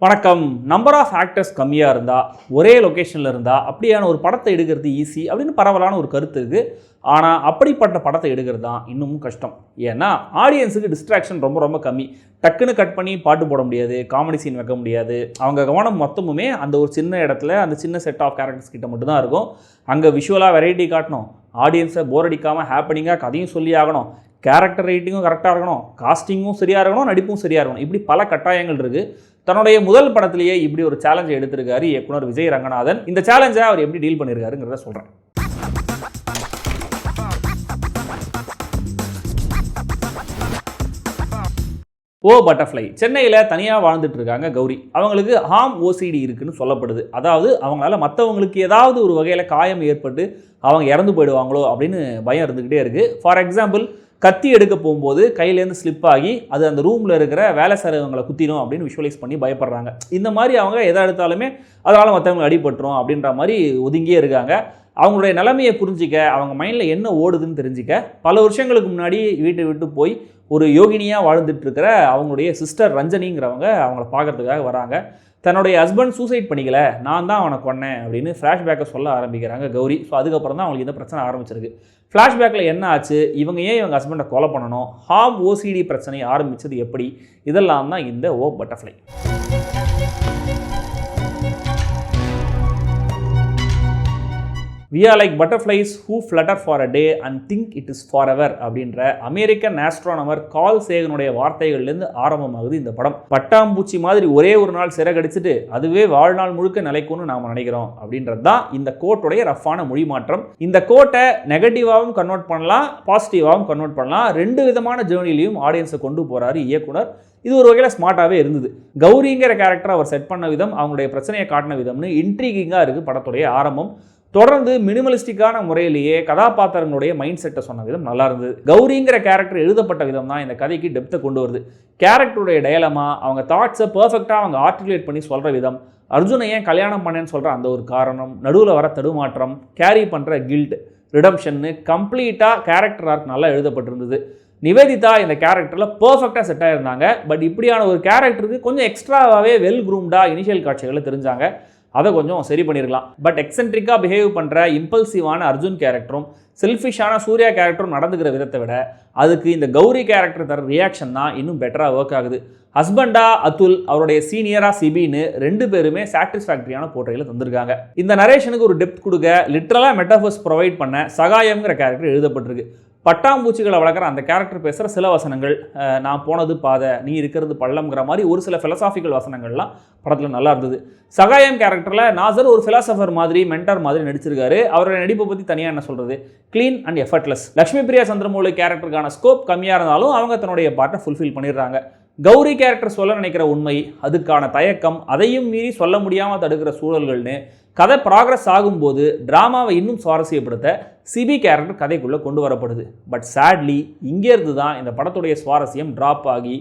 வணக்கம். Number of actors கம்மியாக இருந்தால் ஒரே லொக்கேஷனில் இருந்தால் அப்படியான ஒரு படத்தை எடுக்கிறது ஈஸி அப்படின்னு பரவலான ஒரு கருத்து இருக்குது. ஆனால் அப்படிப்பட்ட படத்தை எடுக்கிறது தான் இன்னமும் கஷ்டம். ஏன்னா ஆடியன்ஸுக்கு டிஸ்ட்ராக்ஷன் ரொம்ப ரொம்ப கம்மி. டக்குன்னு கட் பண்ணி பாட்டு போட முடியாது, காமெடி சீன் வைக்க முடியாது. அவங்க கவனம் மொத்தமுமே அந்த ஒரு சின்ன இடத்துல அந்த சின்ன செட் ஆஃப் கேரக்டர்ஸ் கிட்ட மட்டும்தான் இருக்கும். அங்கே விஷுவலாக வெரைட்டி காட்டணும், ஆடியன்ஸை போர் அடிக்காமல் ஹாப்பனிங்காக கதையும் சொல்லி ஆகணும், கேரக்டர் ரைட்டிங்கும் கரெக்டாக இருக்கணும், காஸ்டிங்கும் சரியாக இருக்கணும், நடிப்பும் சரியாக இருக்கணும். இப்படி பல கட்டாயங்கள் இருக்குது. தன்னுடைய முதல் படத்திலேயே இப்படி ஒரு சேலஞ்சை எடுத்திருக்காரு இயக்குனர் விஜய் ரங்கநாதன். இந்த சேலஞ்சை அவர் எப்படி டீல் பண்ணியிருக்காருங்கிறத சொல்கிறேன். ஓ பட்டர்ஃப்ளை சென்னையில் தனியாக வாழ்ந்துட்டு இருக்காங்க கௌரி. அவங்களுக்கு ஹார்ம் ஓசிடி இருக்குன்னு சொல்லப்படுது. அதாவது அவங்களால மற்றவங்களுக்கு ஏதாவது ஒரு வகையில் காயம் ஏற்பட்டு அவங்க இறந்து போயிடுவாங்களோ அப்படின்னு பயம் இருந்துக்கிட்டே இருக்குது. ஃபார் எக்ஸாம்பிள், கத்தி எடுக்க போகும்போது கையிலேருந்து ஸ்லிப் ஆகி அது அந்த ரூமில் இருக்கிற வேலை செய்கிறவங்களை குத்திடும் அப்படின்னு விஷுவலைஸ் பண்ணி பயப்படுறாங்க. இந்த மாதிரி அவங்க எதை எடுத்தாலுமே அதனால் மற்றவங்க அடிபட்டுரும் அப்படின்ற மாதிரி ஒதுங்கியே இருக்காங்க. அவங்களுடைய நிலைமையை புரிஞ்சிக்க, அவங்க மைண்டில் என்ன ஓடுதுன்னு தெரிஞ்சிக்க பல வருஷங்களுக்கு முன்னாடி வீட்டை விட்டு போய் ஒரு யோகினியாக வாழ்ந்துட்டு இருக்கிற அவங்களுடைய சிஸ்டர் ரஞ்சனிங்கிறவங்க அவங்கள பார்க்கறதுக்காக வராங்க. தன்னுடைய ஹஸ்பண்ட் சூசைட் பண்ணிக்கல, நான் தான் அவனை கொன்னேன் அப்படின்னு ஃப்ளாஷ்பேக்கை சொல்ல ஆரம்பிக்கிறாங்க கௌரி. ஸோ அதுக்கப்புறம் தான் அவங்களுக்கு இந்த பிரச்சனை ஆரம்பிச்சிருக்கு. ஃப்ளாஷ்பேக்கில் என்ன ஆச்சு, இவங்க ஏன் இவங்க ஹஸ்பண்டை கொலை பண்ணணும், ஹார்ம் ஓசிடி பிரச்சனை ஆரம்பித்தது எப்படி, இதெல்லாம் தான் இந்த ஓ butterfly. We are like butterflies who flutter for a day and think it is forever அப்படின்ற அமெரிக்கன் ஆஸ்ட்ரோனமர் கால் சேகனுடைய வார்த்தைகள்லேருந்து ஆரம்பமாகுது இந்த படம். பட்டாம்பூச்சி மாதிரி ஒரே ஒரு நாள் சிறகடிச்சிட்டு அதுவே வாழ்நாள் முழுக்க நிலைக்கும்னு நாம் நினைக்கிறோம் அப்படின்றது தான் இந்த கோட்டுடைய ரஃப்பான மொழி மாற்றம். இந்த கோட்டை நெகட்டிவாகவும் கன்வெர்ட் பண்ணலாம், பாசிட்டிவாகவும் கன்வெர்ட் பண்ணலாம். ரெண்டு விதமான ஜேர்னிலையும் ஆடியன்ஸை கொண்டு போகிறாரு இயக்குனர். இது ஒரு வகையில் ஸ்மார்ட்டாகவே இருந்தது. கௌரிங்கிற கேரக்டர் அவர் செட் பண்ண விதம், அவங்களுடைய பிரச்சனையை காட்டின விதம்னு இன்ட்ரீகிங்காக இருக்குது படத்துடைய ஆரம்பம். தொடர்ந்து மினிமலிஸ்டிக்கான முறையிலேயே கதாபாத்திரங்களுடைய மைண்ட் செட்டை சொன்ன விதம் நல்லா இருந்தது. கௌரிங்கிற கேரக்டர் எழுதப்பட்ட விதம் தான் இந்த கதைக்கு டெப்த்தை கொண்டு வருது. கேரக்டருடைய டயலமா, அவங்க தாட்ஸை பர்ஃபெக்டாக அவங்க ஆர்டிகுலேட் பண்ணி சொல்கிற விதம், அர்ஜுனை ஏன் கல்யாணம் பண்ணேன்னு சொல்கிற அந்த ஒரு காரணம், நடுவில் வர தடுமாற்றம், கேரி பண்ணுற கில்ட், ரிடம்ஷன்னு கம்ப்ளீட்டாக கேரக்டர் ஆர்க் நல்லா எழுதப்பட்டிருந்தது. நிவேதிதா இந்த கேரக்டரில் பர்ஃபெக்டாக செட் ஆகிருந்தாங்க. பட் இப்படியான ஒரு கேரக்டருக்கு கொஞ்சம் எக்ஸ்ட்ராவாகவே வெல் க்ரூம்டாக இனிஷியல் காட்சிகளில் தெரிஞ்சாங்க. அதை கொஞ்சம் சரி பண்ணியிருக்கலாம். பட் எக்ஸென்ட்ரிக்காக பிஹேவ் பண்ணுற இம்பல்சிவான அர்ஜுன் கேரக்டரும் செல்ஃபிஷான சூர்யா கேரக்டரும் நடந்துக்கிற விதத்தை விட அதுக்கு இந்த கௌரி கேரக்டர் தர ரியாக்ஷன் தான் இன்னும் பெட்டராக ஒர்க் ஆகுது. ஹஸ்பண்டா அதுல், அவருடைய சீனியரா சிபின்னு ரெண்டு பேருமே சாட்டிஸ்ஃபேக்டரியான போர்ட்ரேயில் தந்திருக்காங்க. இந்த நரேஷனுக்கு ஒரு டெப்த் கொடுக்க லிட்ரலாக மெட்டாஃபர்ஸ் ப்ரொவைட் பண்ண சகாயம்ங்கிற கேரக்டர் எழுதப்பட்டிருக்கு. பட்டாம்பூச்சிகளை வளர்க்குற அந்த கேரக்டர் பேசுகிற சில வசனங்கள், நான் போனது பாதை, நீ இருக்கிறது பள்ளம்ங்கிற மாதிரி ஒரு சில ஃபிலசாபிக்கல் வசனங்கள்லாம் படத்தில் நல்லா இருந்தது. சகாயம் கேரக்டரில் நாசர் ஒரு ஃபிலாசபர் மாதிரி, மென்டர் மாதிரி நடிச்சிருக்காரு. அவருடைய நடிப்பை பற்றி தனியாக என்ன சொல்கிறது, clean and effortless. Lakshmi Priya Chandramouli கேரக்டருக்கான ஸ்கோப் கம்மியாக இருந்தாலும் அவங்க தன்னுடைய பார்ட்டை ஃபுல்ஃபில் பண்ணிடுறாங்க. கௌரி கேரக்டர் சொல்ல நினைக்கிற உண்மை, அதுக்கான தயக்கம், அதையும் மீறி சொல்ல முடியாமல் தடுக்கிற சூழல்கள்னு கதை ப்ராக்ரஸ் ஆகும்போது ட்ராமாவை இன்னும் சுவாரஸ்யப்படுத்த சிபி கேரக்டர் கதைக்குள்ளே கொண்டு வரப்படுது. பட் சேட்லி இங்கேருந்து தான் இந்த படத்துடைய சுவாரஸ்யம் ட்ராப் ஆகி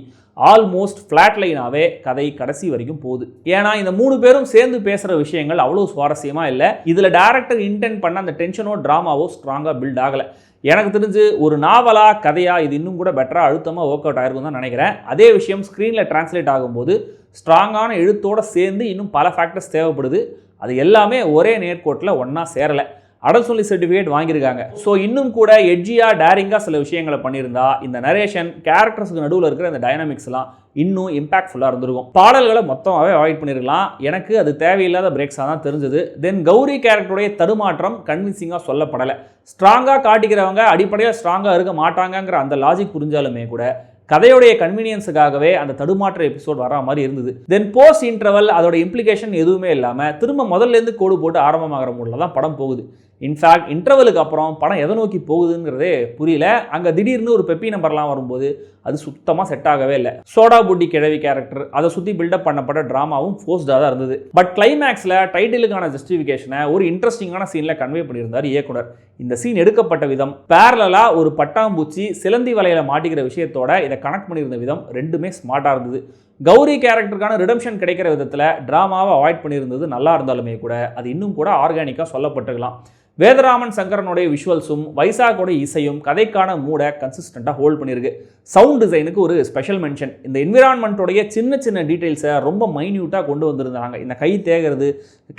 ஆல்மோஸ்ட் ஃப்ளாட் லைனாகவே கதை கடைசி வரைக்கும் போகுது. ஏன்னா இந்த மூணு பேரும் சேர்ந்து பேசுகிற விஷயங்கள் அவ்வளோ சுவாரஸ்யமாக இல்லை. இதில் டேரக்டர் இன்டென்ட் பண்ண அந்த டென்ஷனோ ட்ராமாவோ ஸ்ட்ராங்காக பில்ட் ஆகலை. எனக்கு தெரிஞ்சு ஒரு நாவலா கதையா இது இன்னும் கூட பெட்டராக அழுத்தமாக ஒர்க் அவுட் ஆயிருக்கும் தான் நினைக்கிறேன். அதே விஷயம் ஸ்க்ரீனில் டிரான்ஸ்லேட் ஆகும்போது ஸ்ட்ராங்கான எழுத்தோடு சேர்ந்து இன்னும் பல ஃபேக்டர்ஸ் தேவைப்படுது. அது எல்லாமே ஒரே நேர்கோட்டில் ஒன்றா சேரலை. அடல்சொல்லி சர்டிஃபிகேட் வாங்கியிருக்காங்க. ஸோ இன்னும் கூட எட்ஜியாக டேரிங்காக சில விஷயங்களை பண்ணியிருந்தா இந்த நரேஷன் கேரக்டர்ஸுக்கு நடுவில் இருக்கிற இந்த டைனாமிக்ஸ்லாம் இன்னும் இம்பாக்ட்ஃபுல்லாக இருந்திருக்கும். பாடல்களை மொத்தமாகவே அவாய்ட் பண்ணியிருக்கலாம். எனக்கு அது தேவையில்லாத பிரேக்ஸாக தான் தெரிஞ்சது. தென் கௌரி கேரக்டருடைய தடுமாற்றம் கன்வின்சிங்காக சொல்லப்படலை. ஸ்ட்ராங்காக காட்டிக்கிறவங்க அடிப்படையாக ஸ்ட்ராங்காக இருக்க மாட்டாங்கங்கிற அந்த லாஜிக் புரிஞ்சாலுமே கூட கதையுடைய கன்வீனியன்ஸுக்காகவே அந்த தடுமாற்ற எபிசோட் வரா மாதிரி இருந்தது. தென் போஸ்ட் இன்டர்வல் அதோட இம்ப்ளிகேஷன் எதுவுமே இல்லாமல் திரும்ப முதல்லேருந்து கோடு போட்டு ஆரம்பமாகிற மூடில் தான் படம் போகுது. இன்ஃபேக்ட் இன்டர்வலுக்கு அப்புறம் படம் எதை நோக்கி போகுதுங்கிறதே புரியல. அங்கே திடீர்னு ஒரு பெப்பி நம்பர்லாம் வரும்போது அது சுத்தமாக செட் ஆகவே இல்லை. சோடா புட்டி கிழவி கேரக்டர், அதை சுற்றி பில்டப் பண்ணப்பட்ட ட்ராமாவும் ஃபோர்ஸ்டாக தான் இருந்தது. பட் கிளைமேக்ஸில் டைட்டிலுக்கான ஜஸ்டிஃபிகேஷனை ஒரு இன்ட்ரெஸ்டிங்கான சீனில் கன்வே பண்ணியிருந்தார் இயக்குனர். இந்த சீன் எடுக்கப்பட்ட விதம், பேரலாக ஒரு பட்டாம்பூச்சி சிலந்தி வலையில் மாட்டிக்கிற விஷயத்தோட இதை கனெக்ட் பண்ணியிருந்த விதம் ரெண்டுமே ஸ்மார்ட்டாக இருந்தது. கௌரி கேரக்டருக்கான ரிடம்ஷன் கிடைக்கிற விதத்தில் ட்ராமாவை அவாய்ட் பண்ணியிருந்தது நல்லா இருந்தாலுமே கூட அது இன்னும் கூட ஆர்கானிக்காக சொல்லப்பட்டிருக்கலாம். வேதராமன் சங்கரனுடைய விஷுவல்ஸும் வைசாகோட இசையும் கதைக்கான மூடை கன்சிஸ்டண்ட்டாக ஹோல்ட் பண்ணியிருக்கு. சவுண்ட் டிசைனுக்கு ஒரு ஸ்பெஷல் மென்ஷன். இந்த என்விரான்மெண்ட்டோடைய சின்ன சின்ன டீட்டெயில்ஸை ரொம்ப மைன்யூட்டாக கொண்டு வந்திருந்தாங்க. இந்த கை தேகிறது,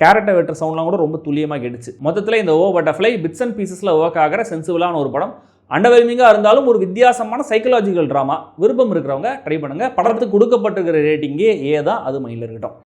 கேரக்டர் வெட்டுற சவுண்ட்லாம் கூட ரொம்ப துல்லியமாக கேட்டுச்சு. மொத்தத்தில் இந்த பட்டர்ஃப்ளை பிட்ஸ் அண்ட் பீசஸில் ஒர்க் ஆகிற சென்சிபிளான ஒரு படம். அண்டர்வெல்மிங்காக இருந்தாலும் ஒரு வித்தியாசமான சைக்கலாஜிக்கல் ட்ராமா. விருப்பம் இருக்கிறவங்க ட்ரை பண்ணுங்கள். படத்துக்கு கொடுக்கப்பட்டிருக்கிற ரேட்டிங்கே தான், அது மைண்டில் இருக்கட்டும்.